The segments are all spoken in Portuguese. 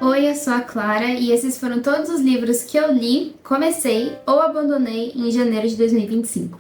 Oi, eu sou a Clara e esses foram todos os livros que eu li, comecei ou abandonei em janeiro de 2025.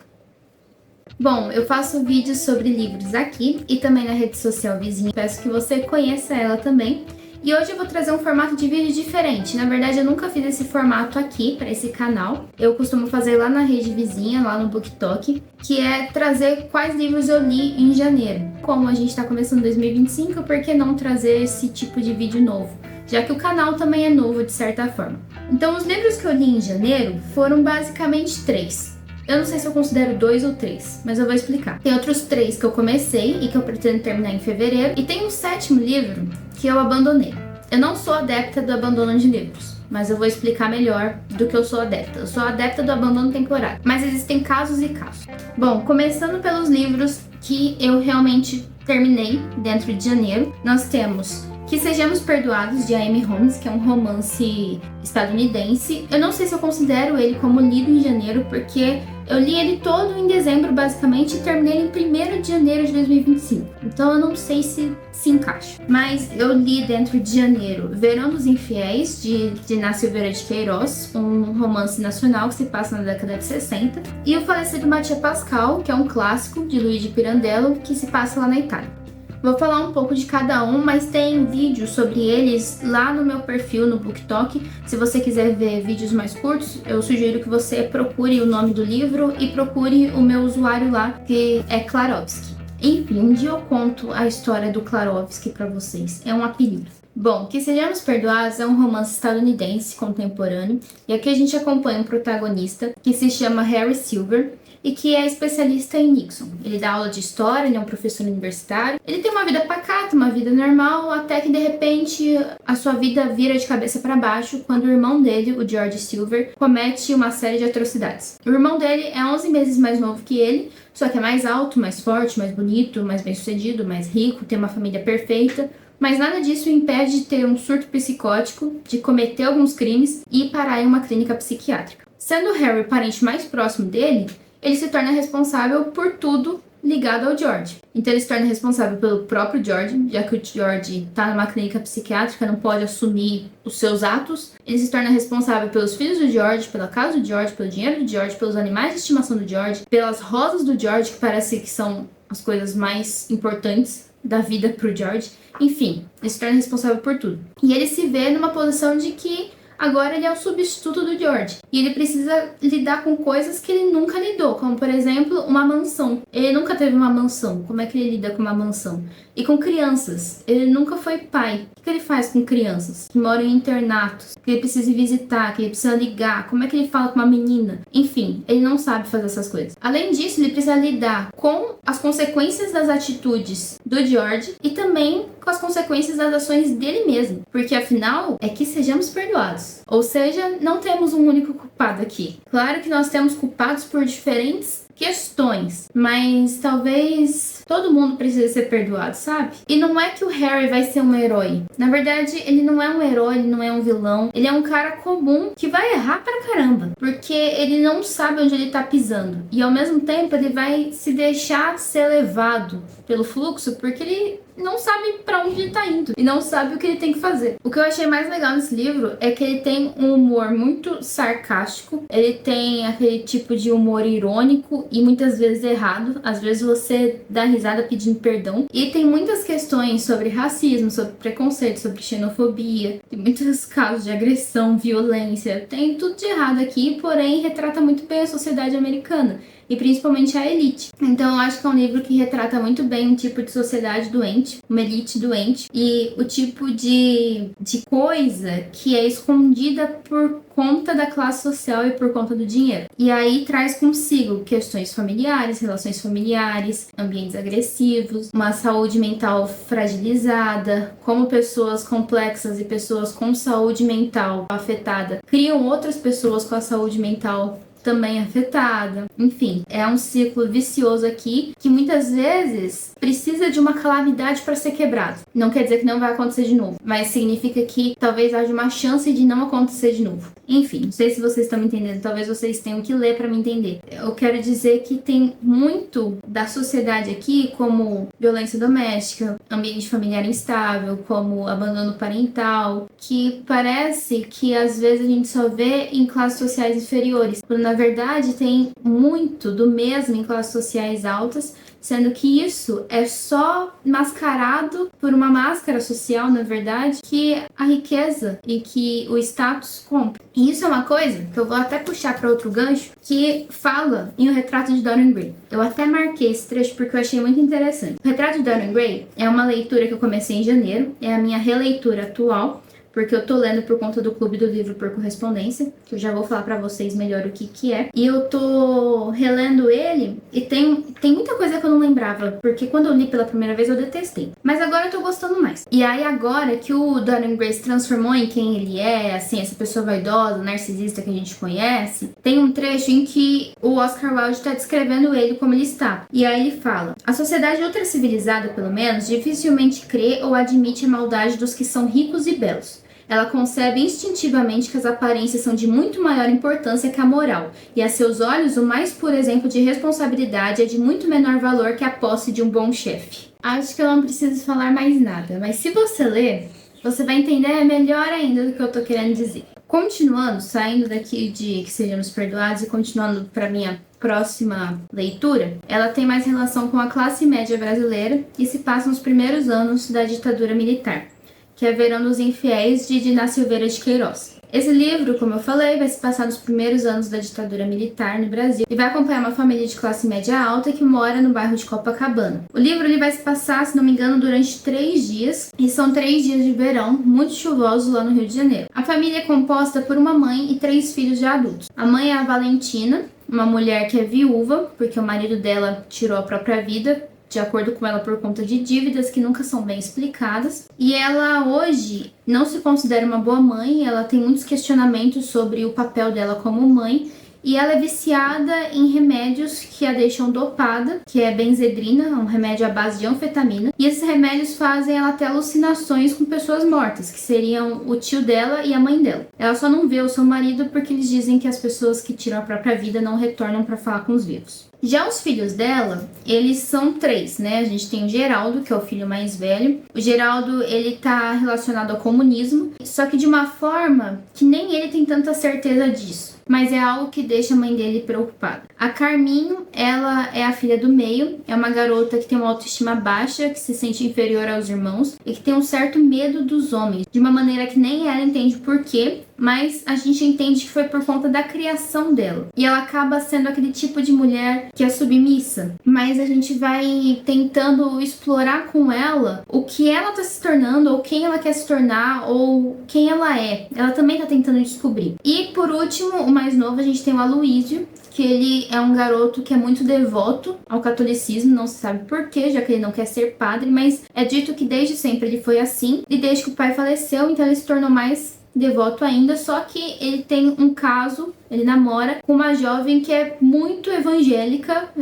Bom, eu faço vídeos sobre livros aqui e também na rede social vizinha. Peço que você conheça ela também. E hoje eu vou trazer um formato de vídeo diferente. Na verdade, eu nunca fiz esse formato aqui para esse canal. Eu costumo fazer lá na rede vizinha, lá no BookTok, que é trazer quais livros eu li em janeiro. Como a gente está começando 2025, por que não trazer esse tipo de vídeo novo? Já que o canal também é novo de certa forma. Então, os livros que eu li em janeiro foram basicamente 3. Eu não sei se eu considero 2 ou 3, mas eu vou explicar. Tem outros 3 que eu comecei e que eu pretendo terminar em fevereiro, e tem um 7º livro que eu abandonei. Eu não sou adepta do abandono de livros, mas eu vou explicar melhor do que eu sou adepta. Eu sou adepta do abandono temporário, mas existem casos e casos. Bom, começando pelos livros que eu realmente terminei dentro de janeiro, nós temos Que Sejamos Perdoados, de Amy Holmes, que é um romance estadunidense. Eu não sei se eu considero ele como lido em janeiro, porque eu li ele todo em dezembro, basicamente, e terminei em 1º de janeiro de 2025. Então eu não sei se encaixa. Mas eu li dentro de janeiro Verão dos Infiéis, de Inácio Silveira de Queiroz, um romance nacional que se passa na década de 60. E O Falecido Mattia Pascal, que é um clássico de Luigi Pirandello, que se passa lá na Itália. Vou falar um pouco de cada um, mas tem vídeos sobre eles lá no meu perfil no BookTok. Se você quiser ver vídeos mais curtos, eu sugiro que você procure o nome do livro e procure o meu usuário lá, que é Klarovski. Enfim, um dia eu conto a história do Klarovski pra vocês. É um apelido. Bom, Que Sejamos Perdoados é um romance estadunidense contemporâneo, e aqui a gente acompanha um protagonista que se chama Harry Silver e que é especialista em Nixon. Ele dá aula de história, ele é um professor universitário, ele tem uma vida pacata, uma vida normal, até que de repente a sua vida vira de cabeça para baixo quando o irmão dele, o George Silver, comete uma série de atrocidades. O irmão dele é 11 meses mais novo que ele, só que é mais alto, mais forte, mais bonito, mais bem-sucedido, mais rico, tem uma família perfeita, mas nada disso o impede de ter um surto psicótico, de cometer alguns crimes e parar em uma clínica psiquiátrica. Sendo Harry o parente mais próximo dele, ele se torna responsável por tudo ligado ao George. Então ele se torna responsável pelo próprio George, já que o George está numa clínica psiquiátrica, não pode assumir os seus atos. Ele se torna responsável pelos filhos do George, pela casa do George, pelo dinheiro do George, pelos animais de estimação do George, pelas rosas do George, que parece que são as coisas mais importantes da vida pro George. Enfim, ele se torna responsável por tudo. E ele se vê numa posição de que agora ele é o substituto do George. E ele precisa lidar com coisas que ele nunca lidou, como por exemplo, uma mansão. Ele nunca teve uma mansão. Como é que ele lida com uma mansão? E com crianças. Ele nunca foi pai. O que ele faz com crianças que moram em internatos, que ele precisa visitar, que ele precisa ligar? Como é que ele fala com uma menina? Enfim, ele não sabe fazer essas coisas. Além disso, ele precisa lidar com as consequências das atitudes do George e também com as consequências das ações dele mesmo. Porque afinal, é que sejamos perdoados. Ou seja, não temos um único culpado aqui. Claro que nós temos culpados por diferentes questões, mas talvez todo mundo precise ser perdoado, sabe? E não é que o Harry vai ser um herói. Na verdade, ele não é um herói, ele não é um vilão. Ele é um cara comum que vai errar pra caramba, porque ele não sabe onde ele tá pisando. E ao mesmo tempo, ele vai se deixar ser levado pelo fluxo, porque ele não sabe pra onde ele tá indo e não sabe o que ele tem que fazer. O que eu achei mais legal nesse livro é que ele tem um humor muito sarcástico, ele tem aquele tipo de humor irônico e muitas vezes errado, às vezes você dá risada pedindo perdão, e tem muitas questões sobre racismo, sobre preconceito, sobre xenofobia, tem muitos casos de agressão, violência, tem tudo de errado aqui, porém retrata muito bem a sociedade americana e principalmente a elite. Então eu acho que é um livro que retrata muito bem um tipo de sociedade doente, uma elite doente, e o tipo de coisa que é escondida por conta da classe social e por conta do dinheiro. E aí traz consigo questões familiares, relações familiares, ambientes agressivos, uma saúde mental fragilizada, como pessoas complexas e pessoas com saúde mental afetada criam outras pessoas com a saúde mental também afetada. Enfim, é um ciclo vicioso aqui que muitas vezes precisa de uma calamidade para ser quebrado. Não quer dizer que não vai acontecer de novo, mas significa que talvez haja uma chance de não acontecer de novo. Enfim, não sei se vocês estão me entendendo, talvez vocês tenham que ler para me entender. Eu quero dizer que tem muito da sociedade aqui, como violência doméstica, ambiente familiar instável, como abandono parental, que parece que às vezes a gente só vê em classes sociais inferiores, quando na verdade tem muito do mesmo em classes sociais altas, sendo que isso é só mascarado por uma máscara social, na verdade, que a riqueza e que o status compra. E isso é uma coisa que eu vou até puxar para outro gancho, que fala em O Retrato de Dorian Gray. Eu até marquei esse trecho porque eu achei muito interessante. O Retrato de Dorian Gray é uma leitura que eu comecei em janeiro, é a minha releitura atual, porque eu tô lendo por conta do Clube do Livro por Correspondência, que eu já vou falar pra vocês melhor o que é. E eu tô relendo ele e tem muita coisa que eu não lembrava, porque quando eu li pela primeira vez eu detestei. Mas agora eu tô gostando mais. E aí agora que o Dorian Gray se transformou em quem ele é, assim, essa pessoa vaidosa, narcisista que a gente conhece, tem um trecho em que o Oscar Wilde tá descrevendo ele como ele está. E aí ele fala: a sociedade ultra civilizada, pelo menos, dificilmente crê ou admite a maldade dos que são ricos e belos. Ela concebe instintivamente que as aparências são de muito maior importância que a moral, e a seus olhos o mais puro exemplo de responsabilidade é de muito menor valor que a posse de um bom chefe. Acho que eu não preciso falar mais nada, mas se você ler, você vai entender melhor ainda do que eu tô querendo dizer. Continuando, saindo daqui de Que Sejamos Perdoados e continuando para minha próxima leitura, ela tem mais relação com a classe média brasileira e se passa nos primeiros anos da ditadura militar, que é Verão dos Infiéis, de Dina Silveira de Queiroz. Esse livro, como eu falei, vai se passar nos primeiros anos da ditadura militar no Brasil e vai acompanhar uma família de classe média alta que mora no bairro de Copacabana. O livro ele vai se passar, se não me engano, durante 3 dias, e são 3 dias de verão, muito chuvosos lá no Rio de Janeiro. A família é composta por uma mãe e 3 filhos já adultos. A mãe é a Valentina, uma mulher que é viúva, porque o marido dela tirou a própria vida, de acordo com ela, por conta de dívidas que nunca são bem explicadas. E ela hoje não se considera uma boa mãe, ela tem muitos questionamentos sobre o papel dela como mãe, e ela é viciada em remédios que a deixam dopada, que é benzedrina, um remédio à base de anfetamina, e esses remédios fazem ela ter alucinações com pessoas mortas, que seriam o tio dela e a mãe dela. Ela só não vê o seu marido porque eles dizem que as pessoas que tiram a própria vida não retornam para falar com os vivos. Já os filhos dela, eles são 3, né? A gente tem o Geraldo, que é o filho mais velho. O Geraldo, ele tá relacionado ao comunismo, só que de uma forma que nem ele tem tanta certeza disso, mas é algo que deixa a mãe dele preocupada. A Carminho, ela é a filha do meio, é uma garota que tem uma autoestima baixa, que se sente inferior aos irmãos e que tem um certo medo dos homens, de uma maneira que nem ela entende por quê, mas a gente entende que foi por conta da criação dela. E ela acaba sendo aquele tipo de mulher que é submissa, mas a gente vai tentando explorar com ela o que ela tá se tornando, ou quem ela quer se tornar, ou quem ela é. Ela também tá tentando descobrir. E por último, o mais novo, a gente tem o Aloísio, que ele é um garoto que é muito devoto ao catolicismo, não se sabe porquê, já que ele não quer ser padre, mas é dito que desde sempre ele foi assim, e desde que o pai faleceu, então ele se tornou mais devoto ainda, só que ele tem um caso, ele namora com uma jovem que é muito evangélica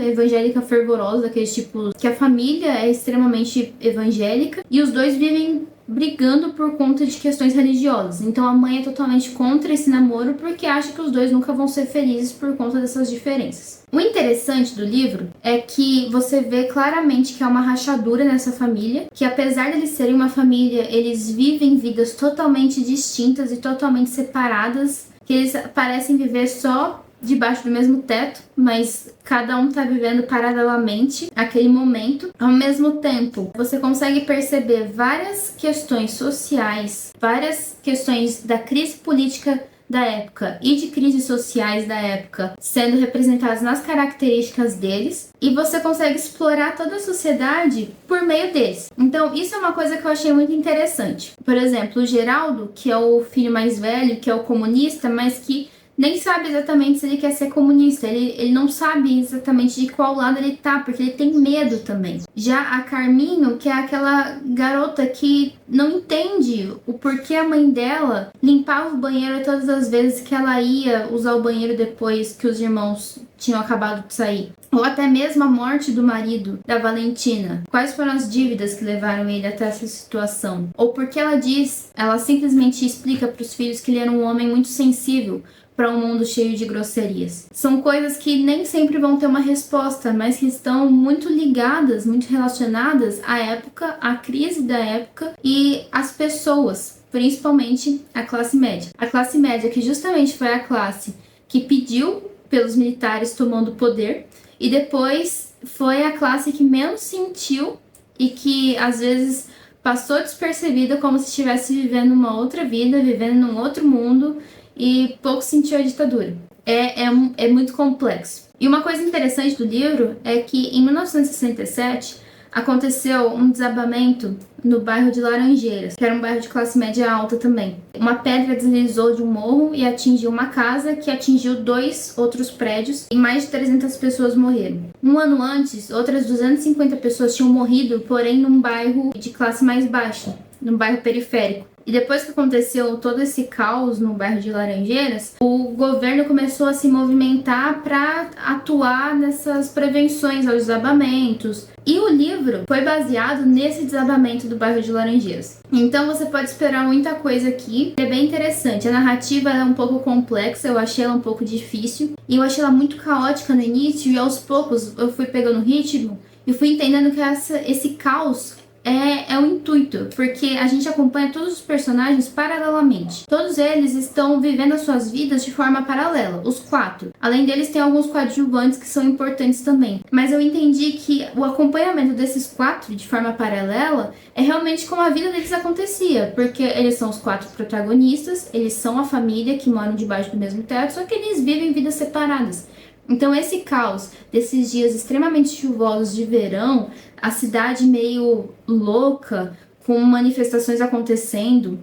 fervorosa, daqueles tipos que a família é extremamente evangélica, e os dois vivem brigando por conta de questões religiosas. Então a mãe é totalmente contra esse namoro porque acha que os dois nunca vão ser felizes por conta dessas diferenças. O interessante do livro é que você vê claramente que há uma rachadura nessa família, que apesar de eles serem uma família, eles vivem vidas totalmente distintas e totalmente separadas, que eles parecem viver só debaixo do mesmo teto, mas cada um tá vivendo paralelamente aquele momento. Ao mesmo tempo, você consegue perceber várias questões sociais, várias questões da crise política da época e de crises sociais da época sendo representadas nas características deles, e você consegue explorar toda a sociedade por meio deles. Então isso é uma coisa que eu achei muito interessante. Por exemplo, o Geraldo, que é o filho mais velho, que é o comunista, mas que nem sabe exatamente se ele quer ser comunista, ele não sabe exatamente de qual lado ele tá, porque ele tem medo também. Já a Carminho, que é aquela garota que não entende o porquê a mãe dela limpava o banheiro todas as vezes que ela ia usar o banheiro depois que os irmãos tinham acabado de sair. Ou até mesmo a morte do marido da Valentina. Quais foram as dívidas que levaram ele até essa situação? Ou porque ela simplesmente explica para os filhos que ele era um homem muito sensível para um mundo cheio de grosserias. São coisas que nem sempre vão ter uma resposta, mas que estão muito ligadas, muito relacionadas à época, à crise da época e às pessoas, principalmente a classe média. A classe média, que justamente foi a classe que pediu pelos militares tomando o poder, e depois foi a classe que menos sentiu e que às vezes passou despercebida, como se estivesse vivendo uma outra vida, vivendo num outro mundo, e pouco sentiu a ditadura. É muito complexo. E uma coisa interessante do livro é que em 1967 aconteceu um desabamento no bairro de Laranjeiras, que era um bairro de classe média alta também. Uma pedra deslizou de um morro e atingiu uma casa, que atingiu 2 outros prédios, e mais de 300 pessoas morreram. Um ano antes, outras 250 pessoas tinham morrido, porém num bairro de classe mais baixa, num bairro periférico. E depois que aconteceu todo esse caos no bairro de Laranjeiras, o governo começou a se movimentar para atuar nessas prevenções aos desabamentos. E o livro foi baseado nesse desabamento do bairro de Laranjeiras. Então você pode esperar muita coisa aqui. É bem interessante. A narrativa é um pouco complexa, eu achei ela um pouco difícil. E eu achei ela muito caótica no início, e aos poucos eu fui pegando o ritmo e fui entendendo que esse caos é o intuito, porque a gente acompanha todos os personagens paralelamente. Todos eles estão vivendo as suas vidas de forma paralela, os 4. Além deles, tem alguns coadjuvantes que são importantes também. Mas eu entendi que o acompanhamento desses 4 de forma paralela é realmente como a vida deles acontecia, porque eles são os 4 protagonistas, eles são a família que moram debaixo do mesmo teto, só que eles vivem vidas separadas. Então esse caos desses dias extremamente chuvosos de verão, a cidade meio louca, com manifestações acontecendo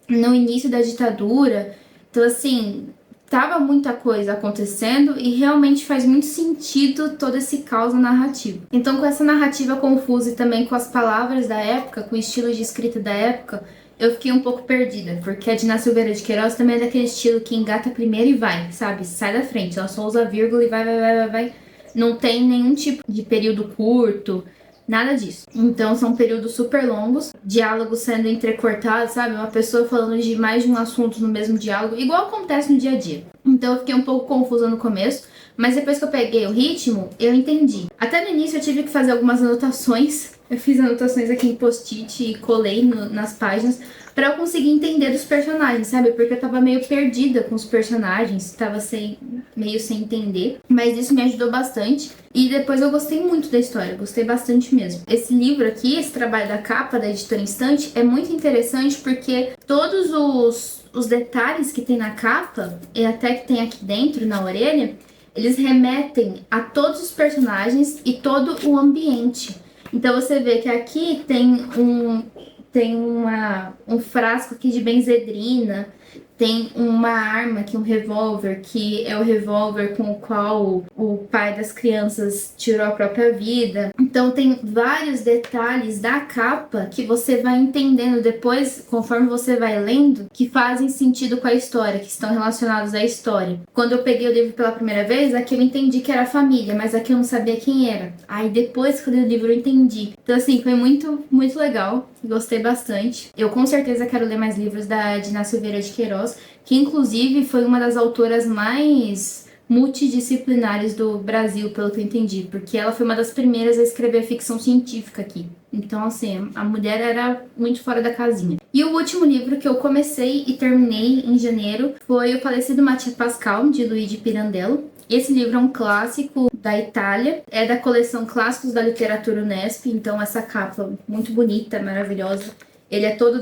no início da ditadura, então assim, tava muita coisa acontecendo e realmente faz muito sentido todo esse caos na narrativa. Então com essa narrativa confusa e também com as palavras da época, com o estilo de escrita da época, eu fiquei um pouco perdida, porque a Dina Silveira de Queiroz também é daquele estilo que engata primeiro e vai, sabe? Sai da frente, ela só usa vírgula e vai. Não tem nenhum tipo de período curto, nada disso. Então são períodos super longos, diálogos sendo entrecortados, sabe? Uma pessoa falando de mais de um assunto no mesmo diálogo, igual acontece no dia a dia. Então eu fiquei um pouco confusa no começo, mas depois que eu peguei o ritmo, eu entendi. Até no início eu tive que fazer algumas anotações. Eu fiz anotações aqui em post-it e colei nas páginas pra eu conseguir entender dos personagens, sabe? Porque eu tava meio perdida com os personagens, tava meio sem entender. Mas isso me ajudou bastante. E depois eu gostei muito da história, gostei bastante mesmo. Esse livro aqui, esse trabalho da capa da Editora Instante, é muito interessante porque todos os detalhes que tem na capa, e até que tem aqui dentro, na orelha, eles remetem a todos os personagens e todo o ambiente. Então você vê que aqui tem um frasco aqui de benzedrina, tem uma arma aqui, um revólver, que é o revólver com o qual o pai das crianças tirou a própria vida. Então tem vários detalhes da capa que você vai entendendo depois, conforme você vai lendo, que fazem sentido com a história, que estão relacionados à história. Quando eu peguei o livro pela primeira vez, aqui eu entendi que era a família, mas aqui eu não sabia quem era. Aí depois que eu li o livro eu entendi. Então assim, foi muito, muito legal. Gostei bastante. Eu com certeza quero ler mais livros da Dina Silveira de Queiroz, que inclusive foi uma das autoras mais multidisciplinares do Brasil, pelo que eu entendi, porque ela foi uma das primeiras a escrever ficção científica aqui. Então, assim, a mulher era muito fora da casinha. E o último livro que eu comecei e terminei em janeiro foi O Falecido Mattia Pascal, de Luigi Pirandello. Esse livro é um clássico da Itália, é da coleção Clássicos da Literatura Unesp, então essa capa muito bonita, maravilhosa. Ele é todo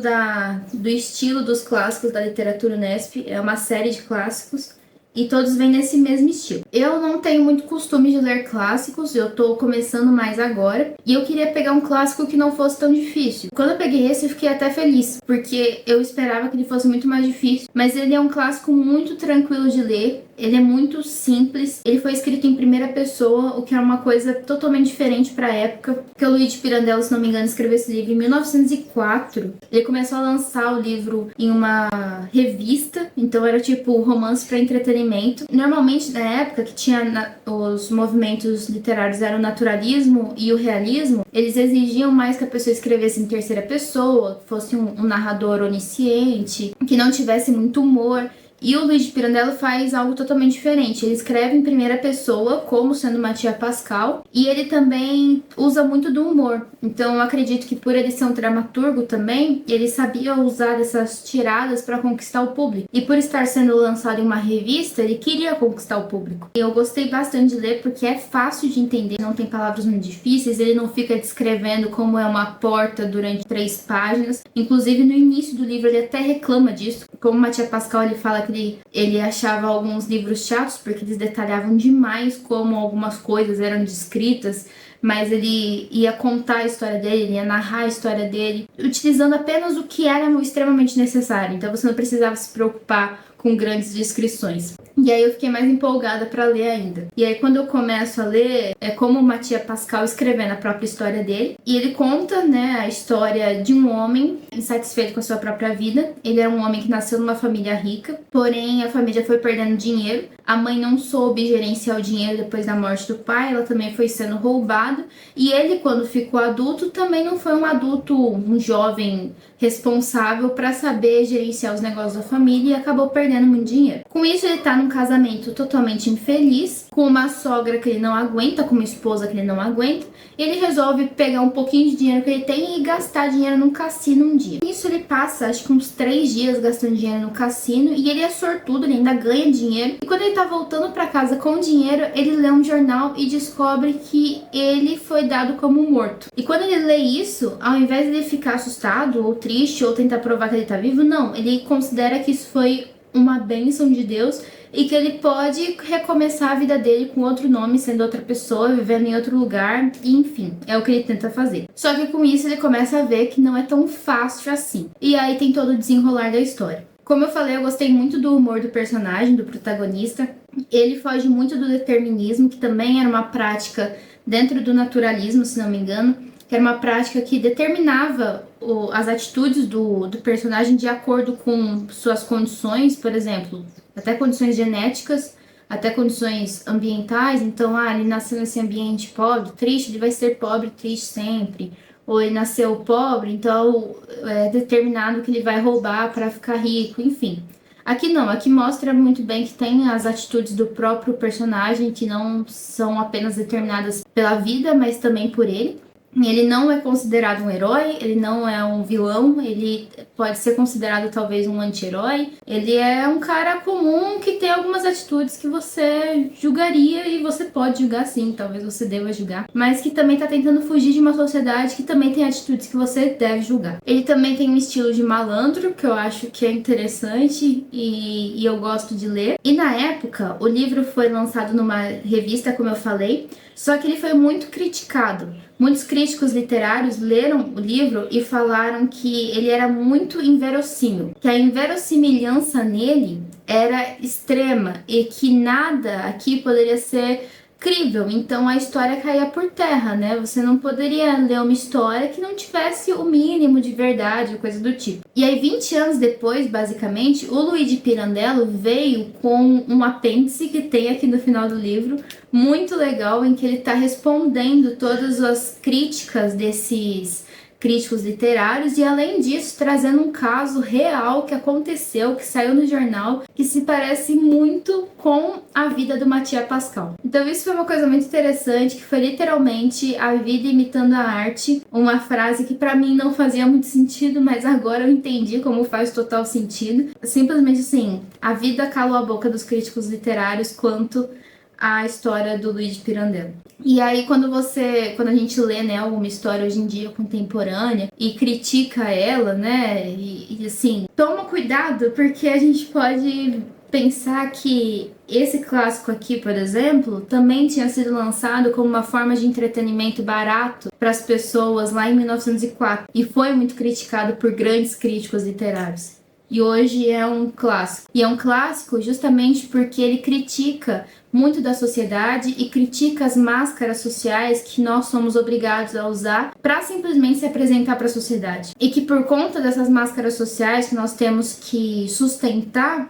do estilo dos clássicos da literatura Unesp, é uma série de clássicos. e todos vêm nesse mesmo estilo. Eu não tenho muito costume de ler clássicos, eu tô começando mais agora, e eu queria pegar um clássico que não fosse tão difícil. Quando eu peguei esse, eu fiquei até feliz, porque eu esperava que ele fosse muito mais difícil, mas ele é um clássico muito tranquilo de ler. Ele é muito simples, ele foi escrito em primeira pessoa, o que é uma coisa totalmente diferente para a época, porque o Luigi Pirandello, se não me engano, escreveu esse livro em 1904. Ele começou a lançar o livro em uma revista, então era tipo romance para entretenimento. Normalmente, na época que tinha os movimentos literários eram o naturalismo e o realismo, eles exigiam mais que a pessoa escrevesse em terceira pessoa, fosse um narrador onisciente, que não tivesse muito humor. E o Luigi Pirandello faz algo totalmente diferente. Ele escreve em primeira pessoa, como sendo Mattia Pascal, e ele também usa muito do humor. Então eu acredito que por ele ser um dramaturgo também, ele sabia usar dessas tiradas para conquistar o público. E por estar sendo lançado em uma revista, ele queria conquistar o público. E eu gostei bastante de ler porque é fácil de entender, não tem palavras muito difíceis, ele não fica descrevendo como é uma porta durante 3 páginas. Inclusive no início do livro ele até reclama disso. Como Mattia Pascal, ele fala que ele achava alguns livros chatos porque eles detalhavam demais como algumas coisas eram descritas, mas ele ia contar a história dele, ele ia narrar a história dele, utilizando apenas o que era extremamente necessário. Então você não precisava se preocupar com grandes descrições. E aí eu fiquei mais empolgada para ler ainda. E aí quando eu começo a ler, é como o Mattia Pascal escrevendo a própria história dele. E ele conta, né, a história de um homem insatisfeito com a sua própria vida. Ele era um homem que nasceu numa família rica, porém a família foi perdendo dinheiro. A mãe não soube gerenciar o dinheiro depois da morte do pai, ela também foi sendo roubada. E ele, quando ficou adulto, também não foi um adulto, um jovem responsável para saber gerenciar os negócios da família e acabou perdendo muito dinheiro. Com isso, ele tá num casamento totalmente infeliz, com uma sogra que ele não aguenta, com uma esposa que ele não aguenta, e ele resolve pegar um pouquinho de dinheiro que ele tem e gastar dinheiro num cassino um dia. Isso ele passa, acho que uns 3 dias gastando dinheiro no cassino, e ele é sortudo, ele ainda ganha dinheiro. E quando ele tá voltando para casa com o dinheiro, ele lê um jornal e descobre que ele foi dado como morto. E quando ele lê isso, ao invés de ele ficar assustado ou triste ou tentar provar que ele tá vivo, não, ele considera que isso foi uma bênção de Deus e que ele pode recomeçar a vida dele com outro nome, sendo outra pessoa, vivendo em outro lugar, e enfim, é o que ele tenta fazer. Só que com isso ele começa a ver que não é tão fácil assim. E aí tem todo o desenrolar da história. Como eu falei, eu gostei muito do humor do personagem, do protagonista. Ele foge muito do determinismo, que também era uma prática dentro do naturalismo, se não me engano, que era uma prática que determinava as atitudes do personagem de acordo com suas condições, por exemplo, até condições genéticas, até condições ambientais. Então, ele nasceu nesse ambiente pobre, triste, ele vai ser pobre, triste sempre. Ou ele nasceu pobre, então é determinado que ele vai roubar para ficar rico, enfim. Aqui não, aqui mostra muito bem que tem as atitudes do próprio personagem que não são apenas determinadas pela vida, mas também por ele. Ele não é considerado um herói, ele não é um vilão, ele pode ser considerado talvez um anti-herói. Ele é um cara comum que tem algumas atitudes que você julgaria, e você pode julgar sim, talvez você deva julgar, mas que também tá tentando fugir de uma sociedade que também tem atitudes que você deve julgar. Ele também tem um estilo de malandro, que eu acho que é interessante e eu gosto de ler. E na época, o livro foi lançado numa revista, como eu falei, só que ele foi muito criticado. Muitos críticos literários leram o livro e falaram que ele era muito inverossímil, que a inverossimilhança nele era extrema e que nada aqui poderia ser crível, então a história caía por terra, né? Você não poderia ler uma história que não tivesse o mínimo de verdade, coisa do tipo. E aí, 20 anos depois, basicamente, o Luigi Pirandello veio com um apêndice que tem aqui no final do livro, muito legal, em que ele está respondendo todas as críticas desses críticos literários e, além disso, trazendo um caso real que aconteceu, que saiu no jornal, que se parece muito com a vida do Mattia Pascal. Então isso foi uma coisa muito interessante, que foi literalmente a vida imitando a arte, uma frase que pra mim não fazia muito sentido, mas agora eu entendi como faz total sentido. Simplesmente assim, a vida calou a boca dos críticos literários quanto a história do Luigi Pirandello. E aí quando a gente lê, né, alguma história hoje em dia contemporânea e critica ela, né, e assim, toma cuidado porque a gente pode pensar que esse clássico aqui, por exemplo, também tinha sido lançado como uma forma de entretenimento barato para as pessoas lá em 1904 e foi muito criticado por grandes críticos literários. E hoje é um clássico. E é um clássico justamente porque ele critica muito da sociedade e critica as máscaras sociais que nós somos obrigados a usar para simplesmente se apresentar para a sociedade. E que por conta dessas máscaras sociais que nós temos que sustentar,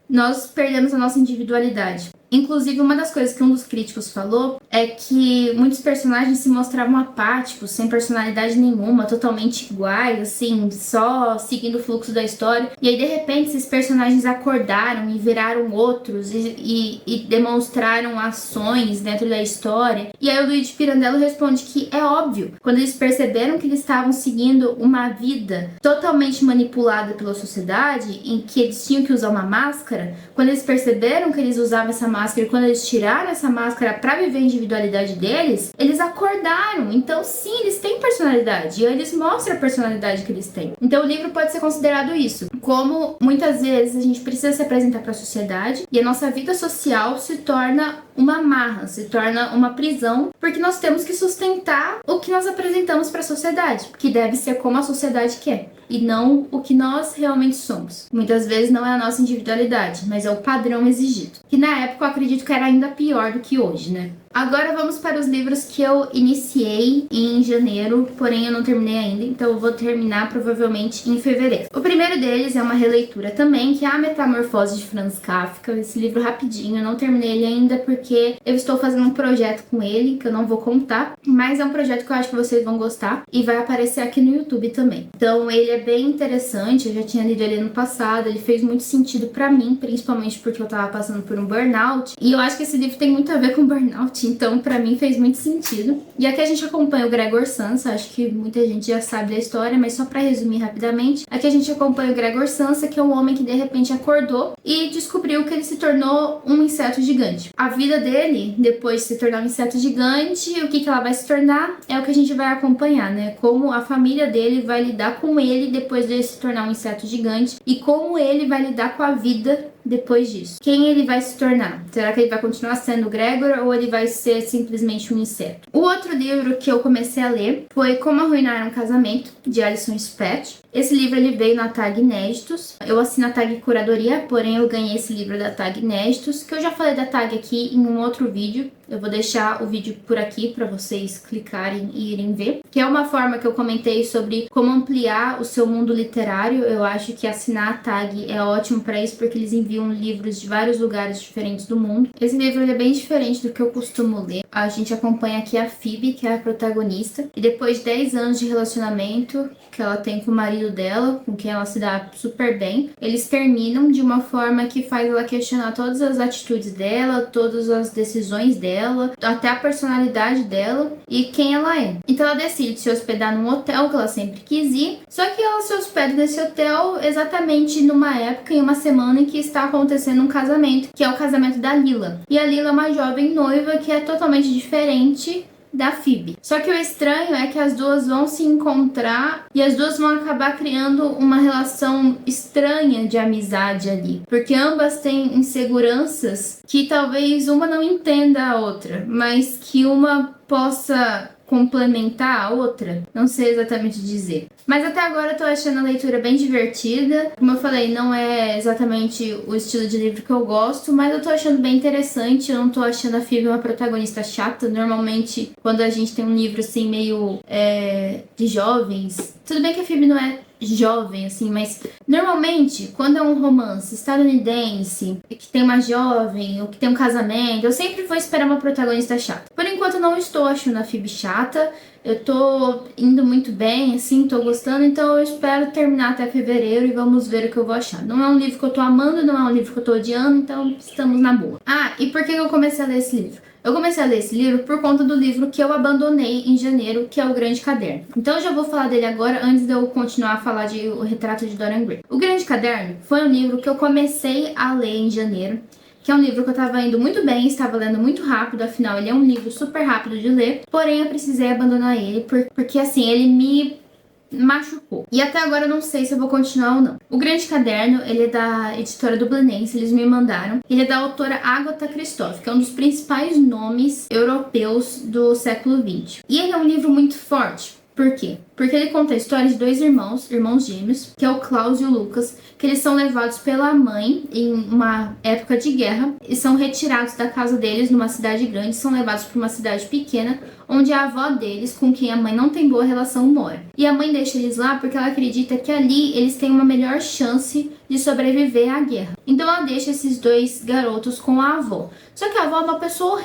nós perdemos a nossa individualidade. Inclusive, uma das coisas que um dos críticos falou é que muitos personagens se mostravam apáticos, sem personalidade nenhuma, totalmente iguais, assim, só seguindo o fluxo da história. E aí, de repente, esses personagens acordaram e viraram outros e demonstraram ações dentro da história. E aí o Luigi Pirandello responde que é óbvio, quando eles perceberam que eles estavam seguindo uma vida totalmente manipulada pela sociedade, em que eles tinham que usar uma máscara, quando eles perceberam que eles usavam essa máscara e quando eles tiraram essa máscara para viver a individualidade deles, eles acordaram. Então, sim, eles têm personalidade e eles mostram a personalidade que eles têm. Então, o livro pode ser considerado isso. Como muitas vezes a gente precisa se apresentar para a sociedade e a nossa vida social se torna uma amarra, se torna uma prisão, porque nós temos que sustentar o que nós apresentamos para a sociedade, que deve ser como a sociedade quer e não o que nós realmente somos. Muitas vezes não é a nossa individualidade, mas é o padrão exigido, que na época eu acredito que era ainda pior do que hoje, né? Agora vamos para os livros que eu iniciei em janeiro, porém eu não terminei ainda, então eu vou terminar provavelmente em fevereiro. O primeiro deles é uma releitura também, que é A Metamorfose de Franz Kafka. Esse livro rapidinho, eu não terminei ele ainda porque eu estou fazendo um projeto com ele, que eu não vou contar, mas é um projeto que eu acho que vocês vão gostar e vai aparecer aqui no YouTube também. Então ele é bem interessante, eu já tinha lido ele ano passado, ele fez muito sentido pra mim, principalmente porque eu tava passando por um burnout, e eu acho que esse livro tem muito a ver com burnout, então pra mim fez muito sentido. E aqui a gente acompanha o Gregor Samsa, acho que muita gente já sabe da história, mas só pra resumir rapidamente, aqui a gente acompanha o Gregor Samsa, que é um homem que de repente acordou e descobriu que ele se tornou um inseto gigante. A vida dele, depois de se tornar um inseto gigante, o que ela vai se tornar é o que a gente vai acompanhar, né? Como a família dele vai lidar com ele depois de se tornar um inseto gigante e como ele vai lidar com a vida depois disso. Quem ele vai se tornar? Será que ele vai continuar sendo o Gregor ou ele vai ser simplesmente um inseto? O outro livro que eu comecei a ler foi Como Arruinar um Casamento, de Alison Spett. Esse livro ele veio na Tag Inéditos. Eu assino a Tag Curadoria, porém eu ganhei esse livro da Tag Inéditos, que eu já falei da Tag aqui em um outro vídeo. Eu vou deixar o vídeo por aqui para vocês clicarem e irem ver. Que é uma forma que eu comentei sobre como ampliar o seu mundo literário. Eu acho que assinar a Tag é ótimo para isso, porque eles enviam livros de vários lugares diferentes do mundo. Esse livro ele é bem diferente do que eu costumo ler. A gente acompanha aqui a Phoebe, que é a protagonista. E depois de 10 anos de relacionamento que ela tem com o marido dela, com quem ela se dá super bem, eles terminam de uma forma que faz ela questionar todas as atitudes dela, todas as decisões dela, até a personalidade dela e quem ela é. Então ela decide se hospedar num hotel que ela sempre quis ir, só que ela se hospeda nesse hotel exatamente numa época, em uma semana em que está acontecendo um casamento, que é o casamento da Lila. E a Lila é uma jovem noiva que é totalmente diferente da Phoebe. Só que o estranho é que as duas vão se encontrar e as duas vão acabar criando uma relação estranha de amizade ali. Porque ambas têm inseguranças que talvez uma não entenda a outra, mas que uma possa complementar a outra. Não sei exatamente dizer. Mas até agora eu tô achando a leitura bem divertida. Como eu falei, não é exatamente o estilo de livro que eu gosto, mas eu tô achando bem interessante. Eu não tô achando a Phoebe uma protagonista chata. Normalmente, quando a gente tem um livro assim meio de jovens, tudo bem que a Phoebe não é jovem, assim, mas normalmente, quando é um romance estadunidense, que tem uma jovem, ou que tem um casamento, eu sempre vou esperar uma protagonista chata. Por enquanto, eu não estou achando a Phoebe chata, eu tô indo muito bem, assim, tô gostando, então eu espero terminar até fevereiro e vamos ver o que eu vou achar. Não é um livro que eu tô amando, não é um livro que eu tô odiando, então estamos na boa. Ah, e por que eu comecei a ler esse livro? Eu comecei a ler esse livro por conta do livro que eu abandonei em janeiro, que é O Grande Caderno. Então eu já vou falar dele agora, antes de eu continuar a falar de O Retrato de Dorian Gray. O Grande Caderno foi um livro que eu comecei a ler em janeiro, que é um livro que eu estava indo muito bem, estava lendo muito rápido, afinal ele é um livro super rápido de ler, porém eu precisei abandonar ele, porque assim, ele me machucou. E até agora eu não sei se eu vou continuar ou não. O Grande Caderno, ele é da editora Dublinense, eles me mandaram. Ele é da autora Agatha Christoph, que é um dos principais nomes europeus do século XX. E ele é um livro muito forte. Por quê? Porque ele conta a história de dois irmãos gêmeos, que é o Klaus e o Lucas, que eles são levados pela mãe em uma época de guerra e são retirados da casa deles numa cidade grande, são levados para uma cidade pequena, onde a avó deles, com quem a mãe não tem boa relação, mora. E a mãe deixa eles lá porque ela acredita que ali eles têm uma melhor chance de sobreviver à guerra. Então ela deixa esses dois garotos com a avó. Só que a avó é uma pessoa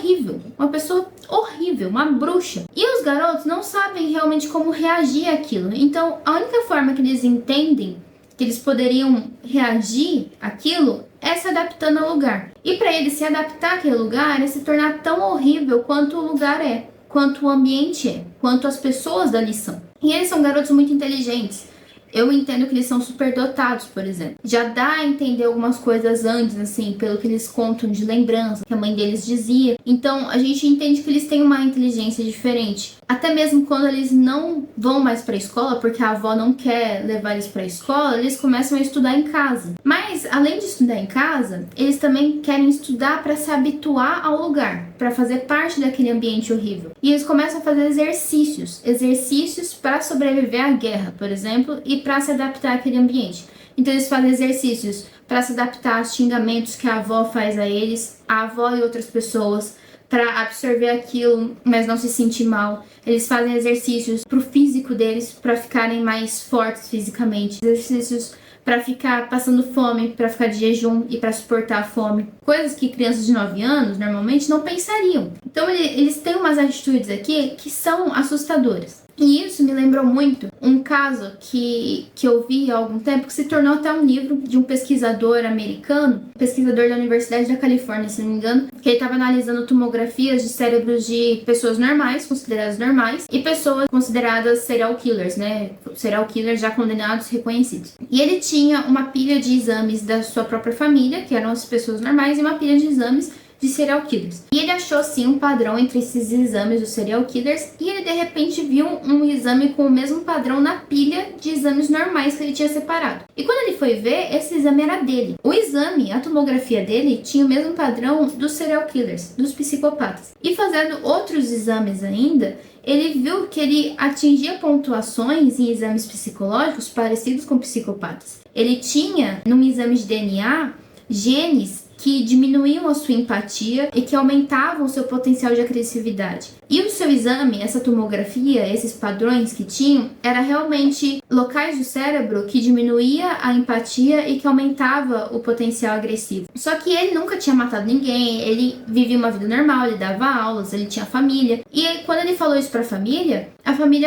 horrível, uma bruxa. E os garotos não sabem realmente como reagir àquilo. Então a única forma que eles entendem que eles poderiam reagir àquilo é se adaptando ao lugar. E para eles se adaptar àquele lugar é se tornar tão horrível quanto o lugar é, quanto o ambiente é, quanto as pessoas dali são. E eles são garotos muito inteligentes. Eu entendo que eles são superdotados, por exemplo. Já dá a entender algumas coisas antes, assim, pelo que eles contam de lembrança, que a mãe deles dizia. Então, a gente entende que eles têm uma inteligência diferente. Até mesmo quando eles não vão mais para a escola, porque a avó não quer levar eles para a escola, eles começam a estudar em casa. Mas, além de estudar em casa, eles também querem estudar para se habituar ao lugar, para fazer parte daquele ambiente horrível. E eles começam a fazer exercícios para sobreviver à guerra, por exemplo, e para se adaptar àquele ambiente. Então eles fazem exercícios para se adaptar aos xingamentos que a avó faz a eles, a avó e outras pessoas, para absorver aquilo, mas não se sentir mal. Eles fazem exercícios pro físico deles, para ficarem mais fortes fisicamente. Exercícios para ficar passando fome, para ficar de jejum e para suportar a fome. Coisas que crianças de 9 anos normalmente não pensariam. Então eles têm umas atitudes aqui que são assustadoras. E isso me lembrou muito um caso que eu vi há algum tempo, que se tornou até um livro de um pesquisador americano, pesquisador da Universidade da Califórnia, se não me engano, que ele estava analisando tomografias de cérebros de pessoas normais, consideradas normais, e pessoas consideradas serial killers, né? Serial killers já condenados, reconhecidos. E ele tinha uma pilha de exames da sua própria família, que eram as pessoas normais, e uma pilha de exames de serial killers. E ele achou sim um padrão entre esses exames dos serial killers, e ele de repente viu um exame com o mesmo padrão na pilha de exames normais que ele tinha separado. E quando ele foi ver, esse exame era dele. O exame, a tomografia dele, tinha o mesmo padrão dos serial killers, dos psicopatas. E fazendo outros exames ainda, ele viu que ele atingia pontuações em exames psicológicos parecidos com psicopatas. Ele tinha, num exame de DNA, genes que diminuíam a sua empatia e que aumentavam o seu potencial de agressividade. E o seu exame, essa tomografia, esses padrões que tinham, era realmente locais do cérebro que diminuía a empatia e que aumentava o potencial agressivo. Só que ele nunca tinha matado ninguém, ele vivia uma vida normal, ele dava aulas, ele tinha família. E aí, quando ele falou isso para a família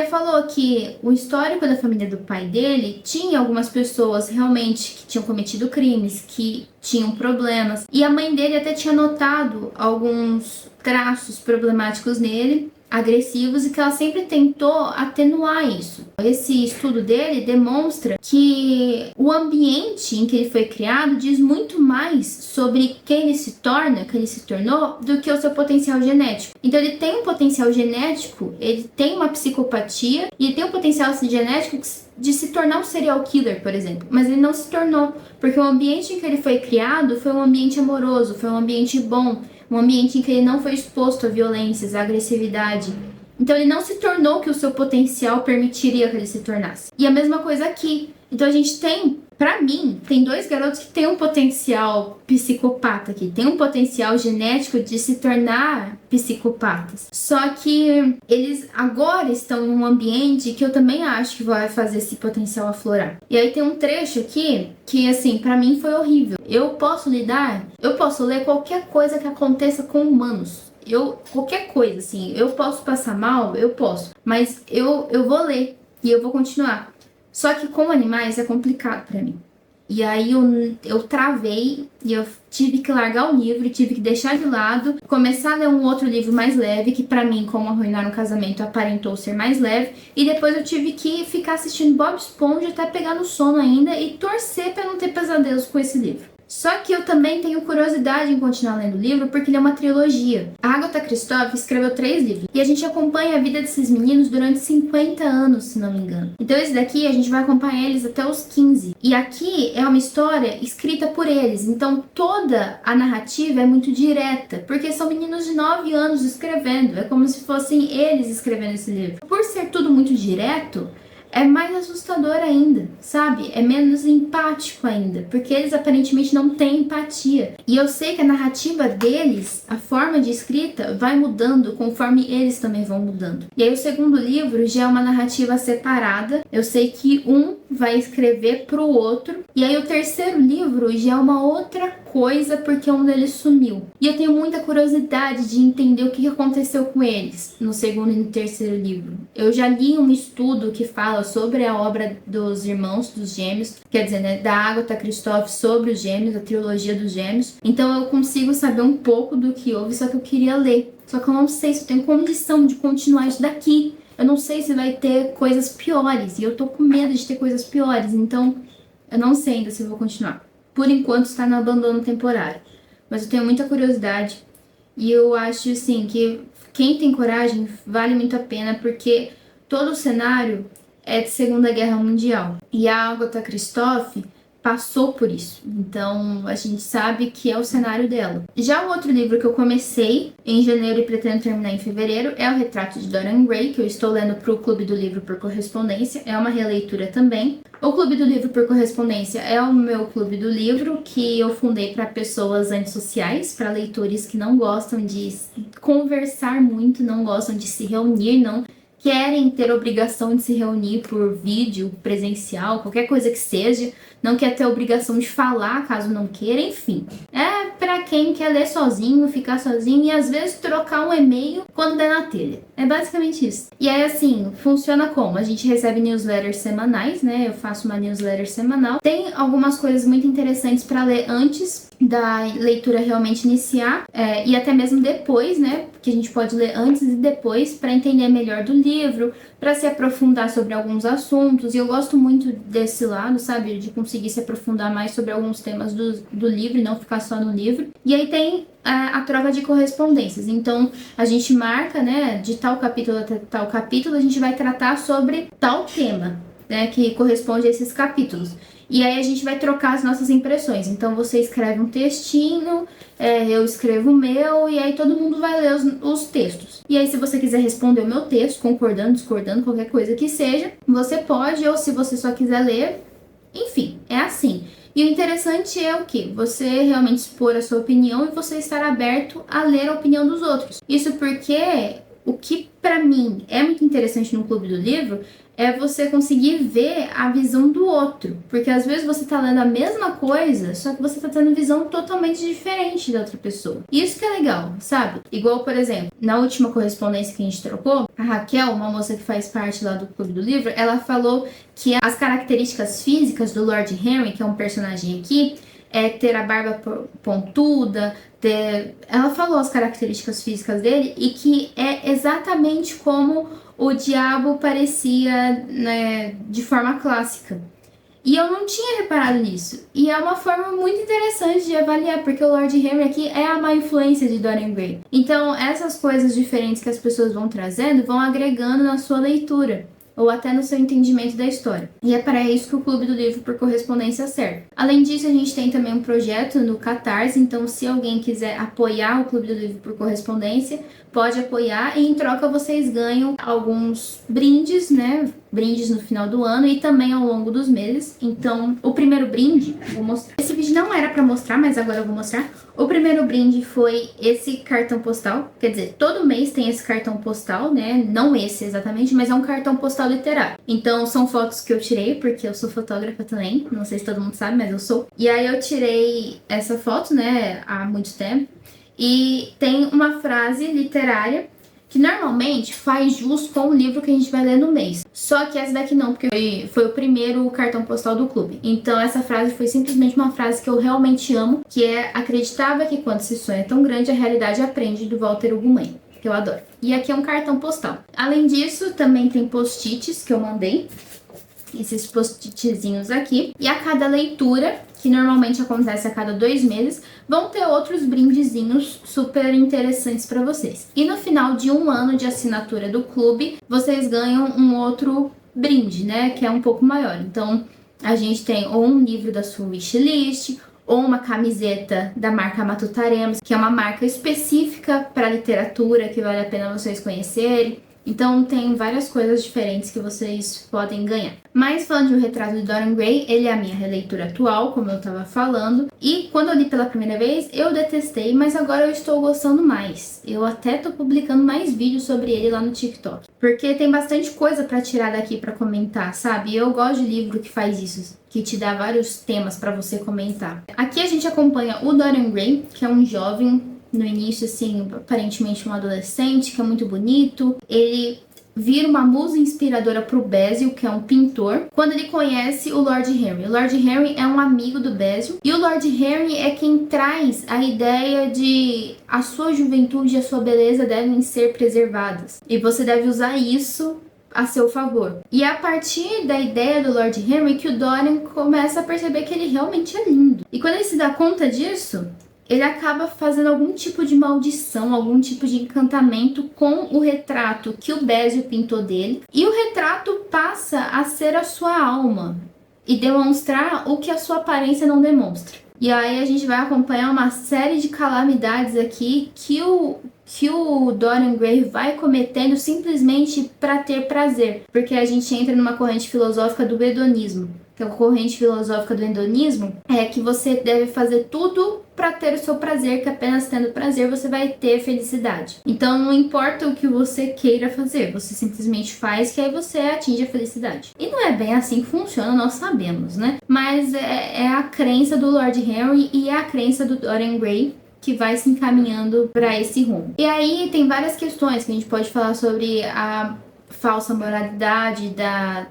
falou que o histórico da família do pai dele tinha algumas pessoas realmente que tinham cometido crimes, que tinham problemas. E a mãe dele até tinha notado alguns traços problemáticos nele, agressivos, e que ela sempre tentou atenuar isso. Esse estudo dele demonstra que o ambiente em que ele foi criado diz muito mais sobre quem ele se torna, quem ele se tornou, do que o seu potencial genético. Então ele tem um potencial genético, ele tem uma psicopatia e ele tem um potencial genético de se tornar um serial killer, por exemplo. Mas ele não se tornou, porque o ambiente em que ele foi criado foi um ambiente amoroso, foi um ambiente bom, um ambiente em que ele não foi exposto a violências, a agressividade. Então ele não se tornou o que o seu potencial permitiria que ele se tornasse. E a mesma coisa aqui. Então a gente tem, pra mim, tem dois garotos que têm um potencial psicopata aqui, tem um potencial genético de se tornar psicopatas. Só que eles agora estão num ambiente que eu também acho que vai fazer esse potencial aflorar. E aí tem um trecho aqui que, assim, pra mim foi horrível. Eu posso ler qualquer coisa que aconteça com humanos. Qualquer coisa, assim, eu posso passar mal, eu posso. Mas eu vou ler e eu vou continuar. Só que com animais é complicado pra mim. E aí eu travei e eu tive que largar o livro, tive que deixar de lado, começar a ler um outro livro mais leve, que pra mim, como Arruinar um Casamento, aparentou ser mais leve. E depois eu tive que ficar assistindo Bob Esponja até pegar no sono ainda e torcer pra não ter pesadelos com esse livro. Só que eu também tenho curiosidade em continuar lendo o livro porque ele é uma trilogia. A Agatha Christie escreveu 3 livros e a gente acompanha a vida desses meninos durante 50 anos, se não me engano. Então esse daqui a gente vai acompanhar eles até os 15. E aqui é uma história escrita por eles, então toda a narrativa é muito direta, porque são meninos de 9 anos escrevendo, é como se fossem eles escrevendo esse livro. Por ser tudo muito direto, é mais assustador ainda, sabe? É menos empático ainda, porque eles aparentemente não têm empatia. E eu sei que a narrativa deles, a forma de escrita, vai mudando conforme eles também vão mudando. E aí o segundo livro já é uma narrativa separada. Eu sei que um vai escrever pro outro. E aí o terceiro livro já é uma outra coisa, porque um deles sumiu. E eu tenho muita curiosidade de entender o que aconteceu com eles no segundo e no terceiro livro. Eu já li um estudo que fala sobre a obra dos irmãos, dos gêmeos, quer dizer, né, da Agatha Christie sobre os gêmeos, a trilogia dos gêmeos. Então eu consigo saber um pouco do que houve, só que eu queria ler. Só que eu não sei se eu tenho condição de continuar isso daqui. Eu não sei se vai ter coisas piores, e eu tô com medo de ter coisas piores, então eu não sei ainda se eu vou continuar. Por enquanto está no abandono temporário, mas eu tenho muita curiosidade e eu acho assim que quem tem coragem vale muito a pena, porque todo o cenário é de Segunda Guerra Mundial e a Agatha Christie passou por isso, então a gente sabe que é o cenário dela. Já o outro livro que eu comecei em janeiro e pretendo terminar em fevereiro é O Retrato de Dorian Gray, que eu estou lendo para o Clube do Livro por Correspondência, é uma releitura também. O Clube do Livro por Correspondência é o meu clube do livro que eu fundei para pessoas antissociais, para leitores que não gostam de conversar muito, não gostam de se reunir, não querem ter obrigação de se reunir por vídeo, presencial, qualquer coisa que seja, não quer ter obrigação de falar caso não queira, enfim. É pra quem quer ler sozinho, ficar sozinho e às vezes trocar um e-mail quando der na telha. É basicamente isso. E aí assim, funciona como? A gente recebe newsletters semanais, né? Eu faço uma newsletter semanal. Tem algumas coisas muito interessantes pra ler antes da leitura realmente iniciar, e até mesmo depois, né? Que a gente pode ler antes e depois para entender melhor do livro, para se aprofundar sobre alguns assuntos. E eu gosto muito desse lado, sabe? De conseguir se aprofundar mais sobre alguns temas do livro e não ficar só no livro. E aí tem a troca de correspondências. Então a gente marca, né? De tal capítulo até tal capítulo, a gente vai tratar sobre tal tema, né? Que corresponde a esses capítulos. E aí a gente vai trocar as nossas impressões. Então você escreve um textinho, eu escrevo o meu, e aí todo mundo vai ler os textos. E aí se você quiser responder o meu texto, concordando, discordando, qualquer coisa que seja, você pode, ou se você só quiser ler, enfim, é assim. E o interessante é o quê? Você realmente expor a sua opinião e você estar aberto a ler a opinião dos outros. Isso porque o que pra mim é muito interessante no Clube do Livro é você conseguir ver a visão do outro. Porque às vezes você tá lendo a mesma coisa, só que você tá tendo visão totalmente diferente da outra pessoa. Isso que é legal, sabe? Igual, por exemplo, na última correspondência que a gente trocou, a Raquel, uma moça que faz parte lá do Clube do Livro, ela falou que as características físicas do Lord Henry, que é um personagem aqui, é ter a barba pontuda, ela falou as características físicas dele e que é exatamente como o diabo parecia, né, de forma clássica. E eu não tinha reparado nisso. E é uma forma muito interessante de avaliar, porque o Lord Henry aqui é a má influência de Dorian Gray. Então, essas coisas diferentes que as pessoas vão trazendo vão agregando na sua leitura, ou até no seu entendimento da história. E é para isso que o Clube do Livro por Correspondência serve. Além disso, a gente tem também um projeto no Catarse, então se alguém quiser apoiar o Clube do Livro por Correspondência, pode apoiar e em troca vocês ganham alguns brindes, né? Brindes no final do ano e também ao longo dos meses. Então, o primeiro brinde, vou mostrar. Esse vídeo não era pra mostrar, mas agora eu vou mostrar. O primeiro brinde foi esse cartão postal. Quer dizer, todo mês tem esse cartão postal, né? Não esse exatamente, mas é um cartão postal literário. Então, são fotos que eu tirei, porque eu sou fotógrafa também. Não sei se todo mundo sabe, mas eu sou. E aí eu tirei essa foto, né? Há muito tempo. E tem uma frase literária que normalmente faz jus com o livro que a gente vai ler no mês. Só que essa daqui não, porque foi o primeiro cartão postal do clube. Então essa frase foi simplesmente uma frase que eu realmente amo, que é: acreditava que quando se sonha tão grande, a realidade aprende, do Walter Ugumem, que eu adoro. E aqui é um cartão postal. Além disso, também tem post-its que eu mandei. esses post-itzinhos aqui. E a cada leitura, que normalmente acontece a cada 2 meses, vão ter outros brindezinhos super interessantes para vocês. E no final de 1 ano de assinatura do clube, vocês ganham um outro brinde, né? Que é um pouco maior. Então, a gente tem ou um livro da sua wishlist, ou uma camiseta da marca Matutaremos, que é uma marca específica para literatura, que vale a pena vocês conhecerem. Então tem várias coisas diferentes que vocês podem ganhar. Mas falando de O Retrato de Dorian Gray, ele é a minha releitura atual, como eu estava falando. E quando eu li pela primeira vez, eu detestei, mas agora eu estou gostando mais. Eu até tô publicando mais vídeos sobre ele lá no TikTok. Porque tem bastante coisa para tirar daqui para comentar, sabe? Eu gosto de livro que faz isso, que te dá vários temas para você comentar. Aqui a gente acompanha o Dorian Gray, que é um jovem, no início, assim, aparentemente um adolescente, que é muito bonito. Ele vira uma musa inspiradora pro Basil, que é um pintor, quando ele conhece o Lord Henry. O Lord Henry é um amigo do Basil, e o Lord Henry é quem traz a ideia de a sua juventude e a sua beleza devem ser preservadas. E você deve usar isso a seu favor. E é a partir da ideia do Lord Henry que o Dorian começa a perceber que ele realmente é lindo. E quando ele se dá conta disso, ele acaba fazendo algum tipo de maldição, algum tipo de encantamento com o retrato que o Basil pintou dele. E o retrato passa a ser a sua alma e demonstrar o que a sua aparência não demonstra. E aí a gente vai acompanhar uma série de calamidades aqui que o Dorian Gray vai cometendo simplesmente para ter prazer. Porque a gente entra numa corrente filosófica do hedonismo. Que a corrente filosófica do hedonismo é que você deve fazer tudo para ter o seu prazer, que apenas tendo prazer você vai ter felicidade. Então não importa o que você queira fazer, você simplesmente faz que aí você atinge a felicidade. E não é bem assim que funciona, nós sabemos, né? Mas é a crença do Lord Henry e é a crença do Dorian Gray que vai se encaminhando para esse rumo. E aí tem várias questões que a gente pode falar sobre a falsa moralidade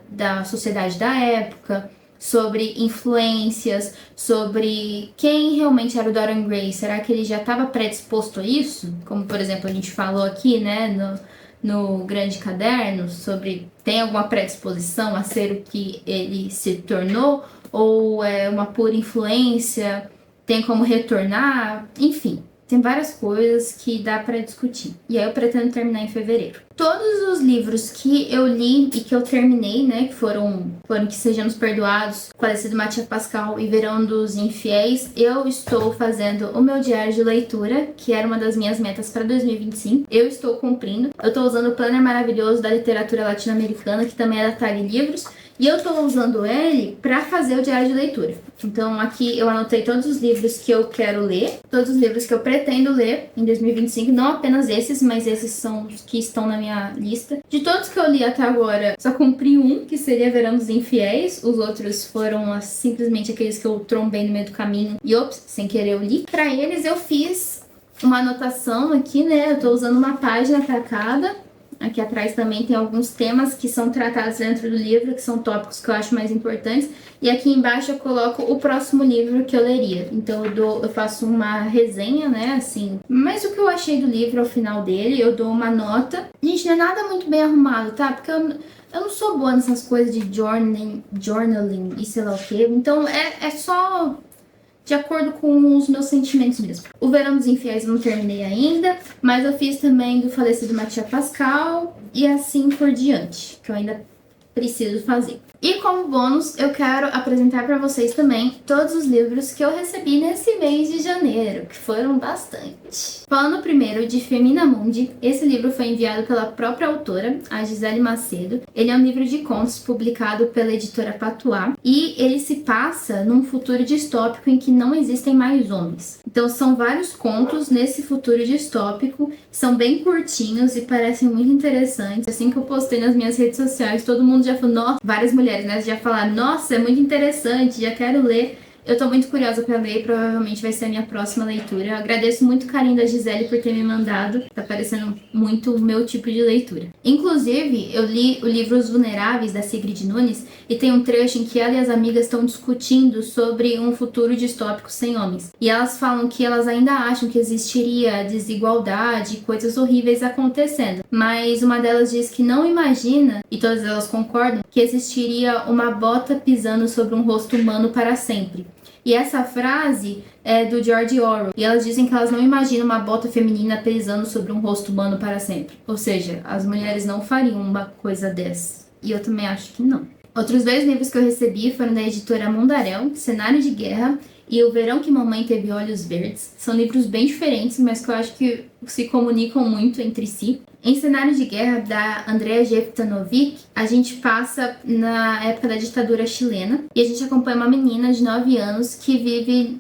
da sociedade da época, sobre influências, sobre quem realmente era o Dorian Gray. Será que ele já estava predisposto a isso? Como, por exemplo, a gente falou aqui, né, no Grande Caderno, sobre tem alguma predisposição a ser o que ele se tornou? Ou é uma pura influência? Tem como retornar? Enfim. Tem várias coisas que dá pra discutir. E aí eu pretendo terminar em fevereiro. Todos os livros que eu li e que eu terminei, né, que foram Que Sejamos Perdoados, Falecido Mattia Pascal e Verão dos Infiéis, eu estou fazendo o meu diário de leitura, que era uma das minhas metas para 2025. Eu estou cumprindo. Eu estou usando o planner maravilhoso da literatura latino-americana, que também é da Tag Livros. E eu tô usando ele para fazer o diário de leitura. Então aqui eu anotei todos os livros que eu quero ler, todos os livros que eu pretendo ler em 2025, não apenas esses, mas esses são os que estão na minha lista. De todos que eu li até agora, só cumpri um, que seria Verão dos Infiéis. Os outros foram simplesmente aqueles que eu trombei no meio do caminho e, ops, sem querer eu li. Para eles eu fiz uma anotação aqui, né? Eu tô usando uma página para cada. Aqui atrás também tem alguns temas que são tratados dentro do livro, que são tópicos que eu acho mais importantes. E aqui embaixo eu coloco o próximo livro que eu leria. Então eu faço uma resenha, né, assim. Mas o que eu achei do livro ao final dele, eu dou uma nota. Gente, não é nada muito bem arrumado, tá? Porque eu não sou boa nessas coisas de journaling e sei lá o quê. Então é só de acordo com os meus sentimentos mesmo. O Verão dos Infiéis eu não terminei ainda, mas eu fiz também do Falecido Mattia Pascal e assim por diante, que eu ainda preciso fazer. E como bônus, eu quero apresentar para vocês também todos os livros que eu recebi nesse mês de janeiro, que foram bastante. Falando primeiro de Femina Mundi, esse livro foi enviado pela própria autora, a Gisele Macedo. Ele é um livro de contos publicado pela editora Patois e ele se passa num futuro distópico em que não existem mais homens. Então são vários contos nesse futuro distópico, são bem curtinhos e parecem muito interessantes. Assim que eu postei nas minhas redes sociais, todo mundo já falou, nossa, várias mulheres, né, já falaram, nossa, é muito interessante, já quero ler. Eu tô muito curiosa pra ler e provavelmente vai ser a minha próxima leitura. Eu agradeço muito o carinho da Gisele por ter me mandado. Tá parecendo muito o meu tipo de leitura. Inclusive, eu li o livro Os Vulneráveis, da Sigrid Nunes, e tem um trecho em que ela e as amigas estão discutindo sobre um futuro distópico sem homens. E elas falam que elas ainda acham que existiria desigualdade e coisas horríveis acontecendo. Mas uma delas diz que não imagina, e todas elas concordam, que existiria uma bota pisando sobre um rosto humano para sempre. E essa frase é do George Orwell. E elas dizem que elas não imaginam uma bota feminina pisando sobre um rosto humano para sempre. Ou seja, as mulheres não fariam uma coisa dessa. E eu também acho que não. Outros 2 livros que eu recebi foram da editora Mundaréu, Cenário de Guerra e O Verão que Mamãe Teve Olhos Verdes. São livros bem diferentes, mas que eu acho que se comunicam muito entre si. Em Cenário de Guerra, da Andrea Jevtanovic, a gente passa na época da ditadura chilena e a gente acompanha uma menina de 9 anos que vive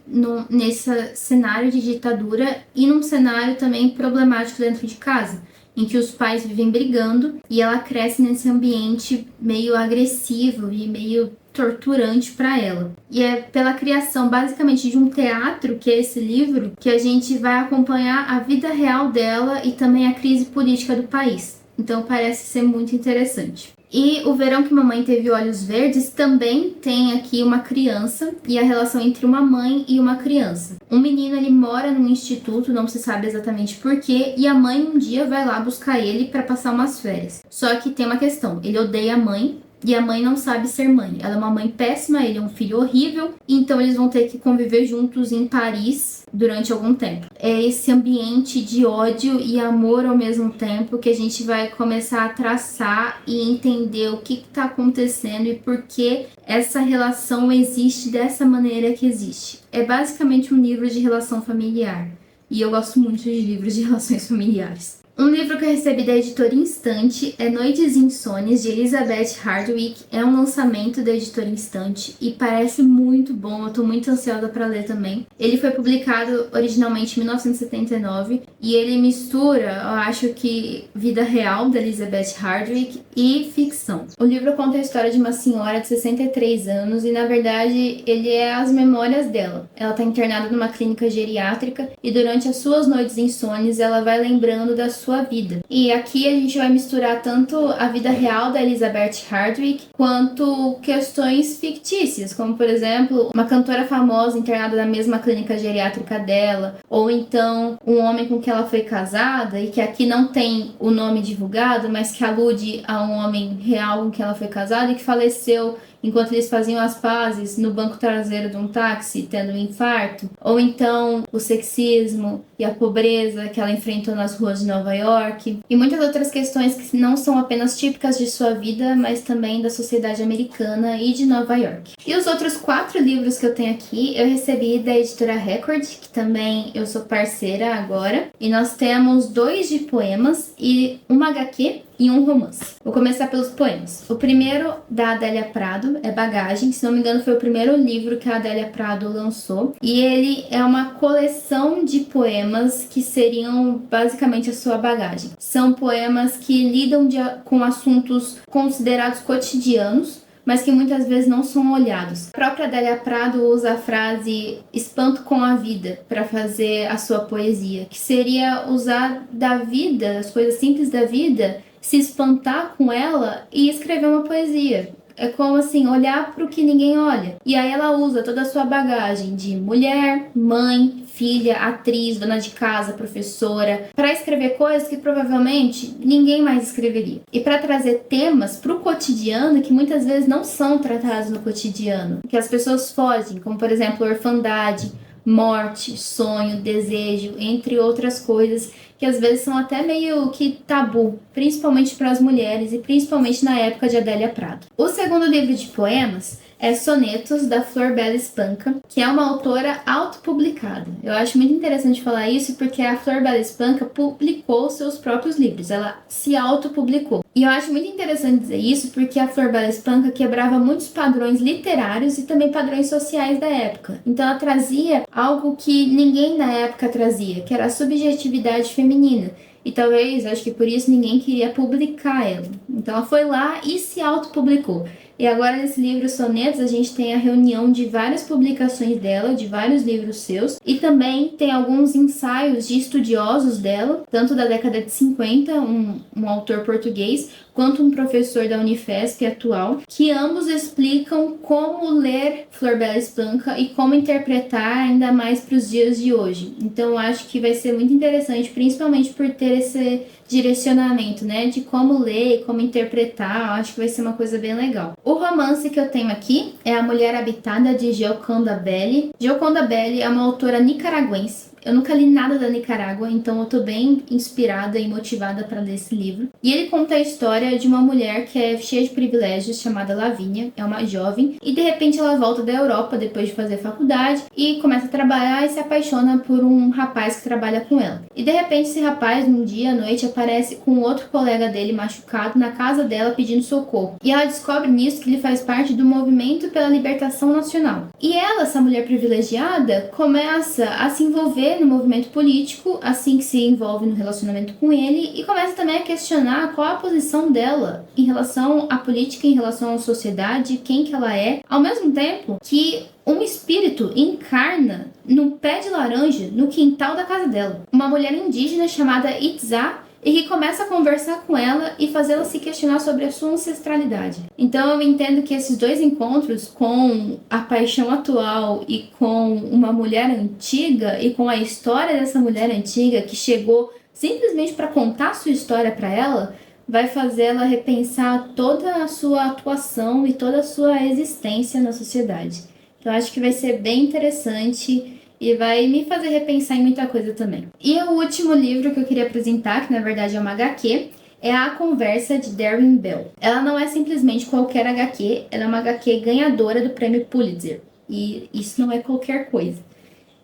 nesse cenário de ditadura e num cenário também problemático dentro de casa, em que os pais vivem brigando e ela cresce nesse ambiente meio agressivo e meio torturante para ela. E é pela criação basicamente de um teatro, que é esse livro, que a gente vai acompanhar a vida real dela e também a crise política do país. Então parece ser muito interessante. E O Verão que Mamãe Teve Olhos Verdes também tem aqui uma criança e a relação entre uma mãe e uma criança. Um menino, ele mora num instituto, não se sabe exatamente porquê, e a mãe um dia vai lá buscar ele para passar umas férias. Só que tem uma questão, ele odeia a mãe, e a mãe não sabe ser mãe. Ela é uma mãe péssima, ele é um filho horrível, então eles vão ter que conviver juntos em Paris durante algum tempo. É esse ambiente de ódio e amor ao mesmo tempo que a gente vai começar a traçar e entender o que está acontecendo e por que essa relação existe dessa maneira que existe. É basicamente um livro de relação familiar. E eu gosto muito de livros de relações familiares. Um livro que eu recebi da editora Instante é Noites Insones, de Elizabeth Hardwick. É um lançamento da editora Instante e parece muito bom, eu tô muito ansiosa para ler também. Ele foi publicado originalmente em 1979 e ele mistura, eu acho que, vida real da Elizabeth Hardwick e ficção. O livro conta a história de uma senhora de 63 anos e, na verdade, ele é as memórias dela. Ela tá internada numa clínica geriátrica e durante as suas noites insones ela vai lembrando da sua vida. E aqui a gente vai misturar tanto a vida real da Elizabeth Hardwick quanto questões fictícias, como por exemplo, uma cantora famosa internada na mesma clínica geriátrica dela, ou então um homem com quem ela foi casada e que aqui não tem o nome divulgado, mas que alude a um homem real com quem ela foi casada e que faleceu enquanto eles faziam as pazes no banco traseiro de um táxi, tendo um infarto. Ou então o sexismo e a pobreza que ela enfrentou nas ruas de Nova York. E muitas outras questões que não são apenas típicas de sua vida, mas também da sociedade americana e de Nova York. E os outros 4 livros que eu tenho aqui, eu recebi da editora Record, que também eu sou parceira agora. E nós temos 2 de poemas e uma HQ e um romance. Vou começar pelos poemas. O primeiro, da Adélia Prado, é Bagagem. Se não me engano, foi o primeiro livro que a Adélia Prado lançou. E ele é uma coleção de poemas que seriam basicamente a sua bagagem. São poemas que lidam com assuntos considerados cotidianos, mas que muitas vezes não são olhados. A própria Adélia Prado usa a frase espanto com a vida para fazer a sua poesia, que seria usar da vida, as coisas simples da vida, se espantar com ela e escrever uma poesia. É como assim, olhar para o que ninguém olha. E aí ela usa toda a sua bagagem de mulher, mãe, filha, atriz, dona de casa, professora, para escrever coisas que provavelmente ninguém mais escreveria. E para trazer temas para o cotidiano que muitas vezes não são tratados no cotidiano, que as pessoas fogem, como por exemplo orfandade, morte, sonho, desejo, entre outras coisas que às vezes são até meio que tabu, principalmente para as mulheres e principalmente na época de Adélia Prado. O segundo livro de poemas é Sonetos, da Flor Bela Espanca, que é uma autora autopublicada. Eu acho muito interessante falar isso porque a Flor Bela Espanca publicou seus próprios livros, ela se autopublicou. E eu acho muito interessante dizer isso porque a Flor Bela Espanca quebrava muitos padrões literários e também padrões sociais da época. Então ela trazia algo que ninguém na época trazia, que era a subjetividade feminina. E talvez, acho que por isso ninguém queria publicar ela. Então ela foi lá e se autopublicou. E agora nesse livro Sonetos a gente tem a reunião de várias publicações dela, de vários livros seus, e também tem alguns ensaios de estudiosos dela, tanto da década de 50, um autor português, quanto um professor da Unifesp atual, que ambos explicam como ler Flor Bela Espanca e como interpretar ainda mais para os dias de hoje. Então eu acho que vai ser muito interessante, principalmente por ter esse direcionamento, né, de como ler e como interpretar. Eu acho que vai ser uma coisa bem legal. O romance que eu tenho aqui é A Mulher Habitada, de Gioconda Belli. Gioconda Belli é uma autora nicaragüense. Eu nunca li nada da Nicarágua, então eu tô bem inspirada e motivada para ler esse livro. E ele conta a história de uma mulher que é cheia de privilégios, chamada Lavínia, é uma jovem, e de repente ela volta da Europa depois de fazer faculdade e começa a trabalhar e se apaixona por um rapaz que trabalha com ela. E de repente esse rapaz, num dia à noite, aparece com outro colega dele machucado na casa dela pedindo socorro. E ela descobre nisso que ele faz parte do movimento pela libertação nacional. E ela, essa mulher privilegiada, começa a se envolver no movimento político, assim que se envolve no relacionamento com ele, e começa também a questionar qual a posição dela em relação à política, em relação à sociedade, quem que ela é, ao mesmo tempo que um espírito encarna num pé de laranja no quintal da casa dela. Uma mulher indígena chamada Itzá, e que começa a conversar com ela e fazê-la se questionar sobre a sua ancestralidade. Então eu entendo que esses dois encontros, com a paixão atual e com uma mulher antiga, e com a história dessa mulher antiga que chegou simplesmente para contar a sua história para ela, vai fazê-la repensar toda a sua atuação e toda a sua existência na sociedade. Então eu acho que vai ser bem interessante e vai me fazer repensar em muita coisa também. E o último livro que eu queria apresentar, que na verdade é uma HQ, é A Conversa, de Darren Bell. Ela não é simplesmente qualquer HQ, ela é uma HQ ganhadora do prêmio Pulitzer. E isso não é qualquer coisa.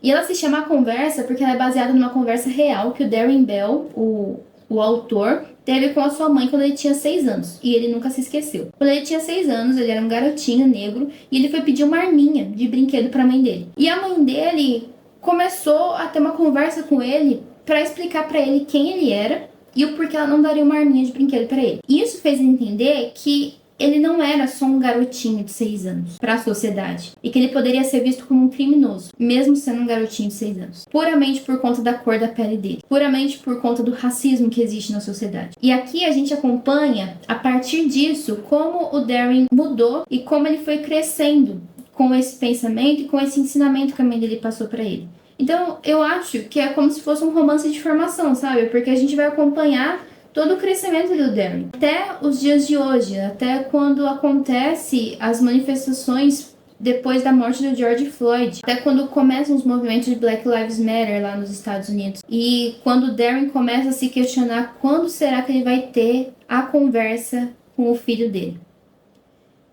E ela se chama A Conversa porque ela é baseada numa conversa real que o Darren Bell, o autor, teve com a sua mãe quando ele tinha 6 anos. E ele nunca se esqueceu. Quando ele tinha 6 anos, ele era um garotinho negro e ele foi pedir uma arminha de brinquedo para a mãe dele. E a mãe dele começou a ter uma conversa com ele para explicar para ele quem ele era e o porquê ela não daria uma arminha de brinquedo para ele. E isso fez ele entender que ele não era só um garotinho de 6 anos para a sociedade e que ele poderia ser visto como um criminoso, mesmo sendo um garotinho de 6 anos, puramente por conta da cor da pele dele, puramente por conta do racismo que existe na sociedade. E aqui a gente acompanha, a partir disso, como o Darren mudou e como ele foi crescendo com esse pensamento e com esse ensinamento que a mãe dele passou para ele. Então eu acho que é como se fosse um romance de formação, sabe? Porque a gente vai acompanhar todo o crescimento do Darren, até os dias de hoje, até quando acontece as manifestações depois da morte do George Floyd, até quando começam os movimentos de Black Lives Matter lá nos Estados Unidos, e quando o Darren começa a se questionar quando será que ele vai ter a conversa com o filho dele.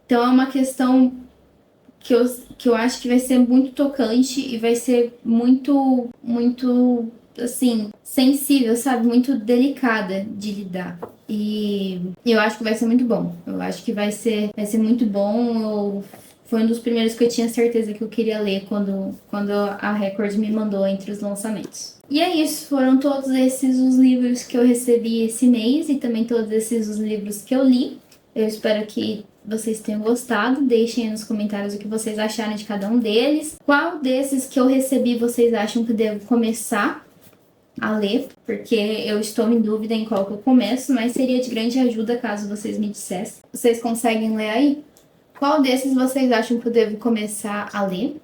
Então é uma questão que eu acho que vai ser muito tocante e vai ser muito assim, sensível, sabe? Muito delicada de lidar. E eu acho que vai ser muito bom. Eu acho que vai ser muito bom. Foi um dos primeiros que eu tinha certeza que eu queria ler quando a Record me mandou entre os lançamentos. E é isso, foram todos esses os livros que eu recebi esse mês e também todos esses os livros que eu li. Eu espero que vocês tenham gostado. Deixem aí nos comentários o que vocês acharam de cada um deles. Qual desses que eu recebi vocês acham que eu devo começar a ler, porque eu estou em dúvida em qual que eu começo, mas seria de grande ajuda caso vocês me dissessem. Vocês conseguem ler aí? Qual desses vocês acham que eu devo começar a ler?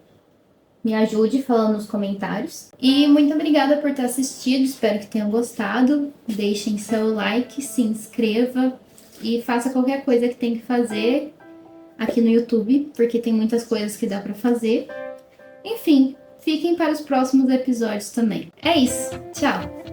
Me ajude falando nos comentários. E muito obrigada por ter assistido, espero que tenham gostado. Deixem seu like, se inscreva e faça qualquer coisa que tem que fazer aqui no YouTube, porque tem muitas coisas que dá pra fazer. Enfim, fiquem para os próximos episódios também. É isso, tchau!